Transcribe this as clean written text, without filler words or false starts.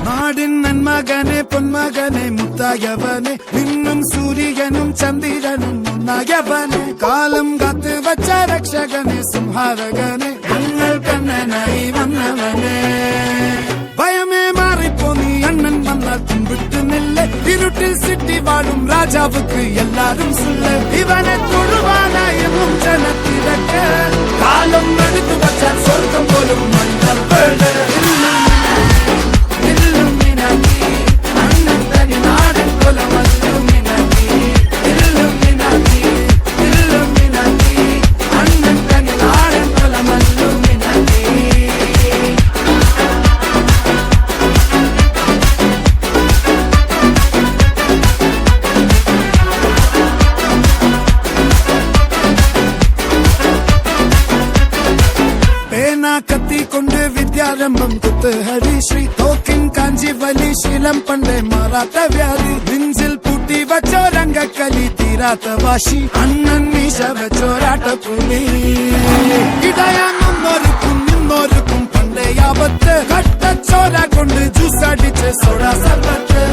നാടിൻ നന്മകനെ പൊന്മകനെ മുത്തായവനെ നിന്നും സൂര്യനും ചന്ദ്രനും ഒന്നായവനെ കാലം കാത്ത് വച്ച രക്ഷകനെ സംഹാരകനെ ഞങ്ങൾ കണ്ണനായി വന്നവനെ ഭയമേ മാറിപ്പോ നീ അണ്ണൻ വന്നാൽ കുമ്പിട്ടുന്നില്ല ഇരുട്ടിൽ സിറ്റി വാഴും രാജാവുക്ക് എല്ലാരും സുല്ല ഇവനെ തൊഴുവാനായും ജനത്തിരക്ക് കാലം എടുത്തു വച്ചാൽ സ്വർഗം പോലും മണ്ണപ്പേട് കത്തിക്കൊണ്ട് വിദ്യാരംഭം കുത്ത് ഹരിശ്രീ തോക്കിൻ കാഞ്ചി വലി ശീലം പണ്ടേ മാറാത്ത വ്യാധി നെഞ്ചിൽ പൂട്ടി വച്ചോരംഗക്കലി തീരാത്ത വാശി അണ്ണൻ മീശ വെച്ചോരാട്ടപ്പുലി ഇടയാങ്ങുന്നോർക്കും നിന്നോർക്കും പണ്ടേ ആപത്ത് കട്ടച്ചോര കൊണ്ട് ജ്യൂസ് അടിച്ച് സോഡ സർബത്ത്